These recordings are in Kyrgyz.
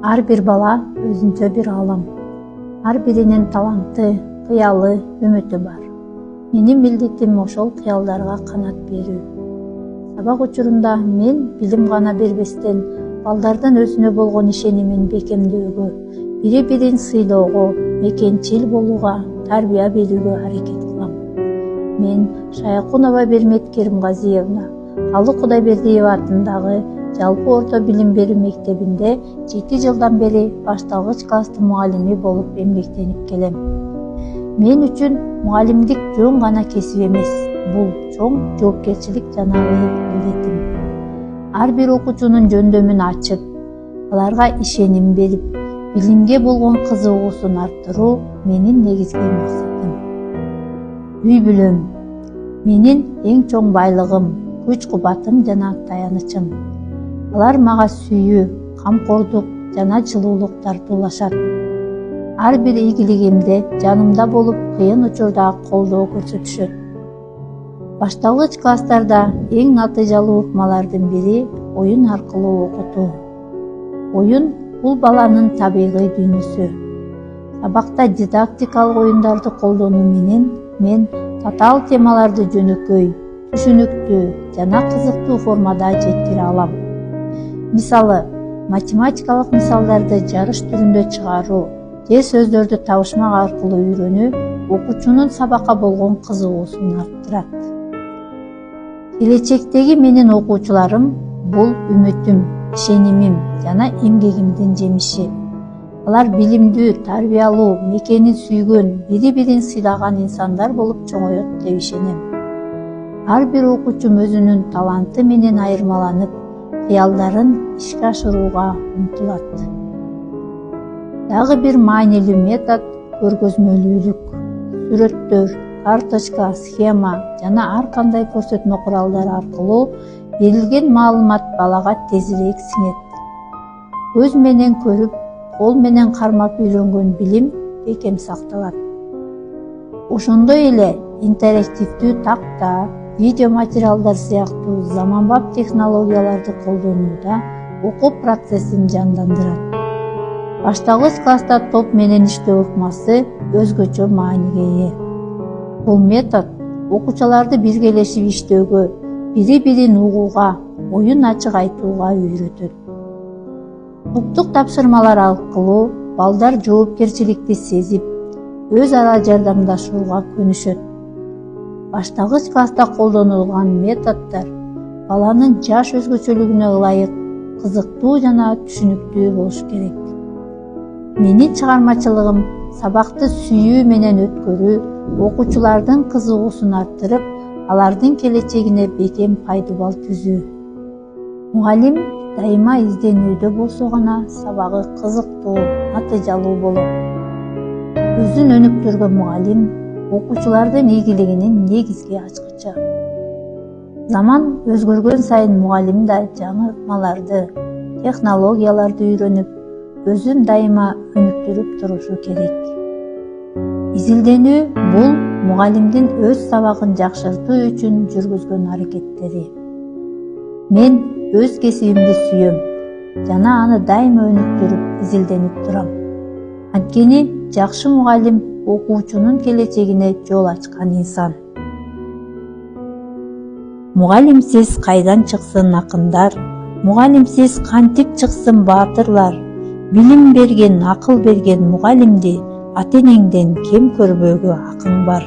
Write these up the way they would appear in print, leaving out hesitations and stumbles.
Ар бир бала өзүнчө бир алам. Ар биринин таланты, кыялы, үмүтү бар. Менин милдетим ошол кыялдарга канат берүү. Сабак учурунда мен билим гана бербестен, балдардын өзүнө болгон ишенимин бекемдөөгө, бири-бирин сыйлоого, мекенчил болууга, тарбия берүүгө аракет кылам. Мен Шайкунова Бермет Керимгазиевна, Алы Кудайбердиева атындагы жалпы орто билим берүү мектебинде 7 жылдан бери башталгыч класстын мугалими болуп эмгектенип келем. Мен үчүн мугалимдик жөн гана кесип эмес, бул чоң жоопкерчилик жана ыйык милдетим. Ар бир окуучунун жөндөмүн ачып, аларга ишеним берип, билимге болгон кызыгуусун арттыруу менин негизги максатым. Үй бүлөм менин эң чоң байлыгым, күч-кубатым жана таянычым. Алар мага сүйүү, камкордук жана жылуулук тартуулашат. Ар бир ийгилигимде жанымда болуп, кыйын учурда колдоо көрсөтүшөт. Башталгыч класстарда эң натыйжалуу ыкмалардын бири оюн аркылуу окутуу. Оюн бул баланын табигый дүйнөсү. Сабакта дидактикалык оюндарды колдонуу менен мен татаал темаларды жөнөкөй, түшүнүктүү жана кызыктуу формада жеткире алам. Мисалы, математикалык мисалдарды жарыш түрүндө чыгаруу же сөздөрдү табышмак аркылуу үйрөнүү окуучунун сабакка болгон кызыгуусун арттырат. Келечектеги менин окуучуларым бул үмүтүм, ишенимим жана эмгегимдин жемиши. Алар билимдүү, тарбиялуу, мекенин сүйгөн, бири-бирин сыйлаган инсандар болуп чоңоет деп ишенем. Ар бир окуучум өзүнүн таланты менен айырмаланып, кыялдарын ишке ашырууга умтулат. Дагы бир маанилүү метод көргөзмөлүүлүк. Сүрөттөр, карточка, схема жана ар кандай көрсөтмө куралдары аркылуу берилген маалымат балага тезирээк сиңет. Көз менен көрүп, кол менен кармап үйрөнгөн билим бекем сакталат. Ошондой эле интерактивдүү такта, видео материалдар сыяктуу заманбап технологияларды колдонууда окуу процессин жандандырат. Башталгыч класста топ менен иштөө ыкмасы өзгөчө мааниге ээ. Бул метод окуучуларды биргелешип иштөөгө, бири-бирин угууга, оюн ачык айтууга үйрөтөт. Топтук тапшырмалар аркылуу балдар жоопкерчиликти сезип, өз ара жардамдашууга көнүшөт. Башталгыч класста колдонулган методдор баланын жаш өзгөчөлүгүнө ылайык, кызыктуу жана түшүнүктүү болуш керек. Менин чыгармачылыгым сабакты сүйүү менен өткөрүү, окуучулардын кызыгуусун арттырып, алардын келечегине бекем пайдубал түзүү. Мугалим дайыма изденүүдө болсо гана сабагы кызыктуу, натыйжалуу болот. Өзүн өнүктүргөн мугалим окуучулардын ийгилигинин негизги ачкычы. Заман өзгөргөн сайын мугалим да жаңы ыкмаларды, технологияларды үйрөнүп, өзүн дайыма өнүктүрүп турушу керек. Изилденүү бул мугалимдин өз сабагын жакшыртуу үчүн жүргүзгөн аракеттери. Мен өз кесибимди сүйөм жана аны дайыма өнүктүрүп, изилденип турам. Анткени жакшы мугалим окуучунун келечегине жол ачкан инсан. Мугалимсиз кайдан чыксын акындар, мугалимсиз кантип чыксын баатырлар. Билим берген, акыл берген мугалимди ата-энеңден кем көрбөөгө акың бар.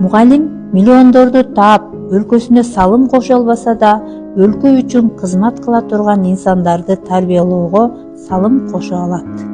Мугалим миллиондорду таап, өлкөсүнө салым кошо албаса да, өлкө үчүн кызмат кыла турган инсандарды тарбиялоого салым кошо алат.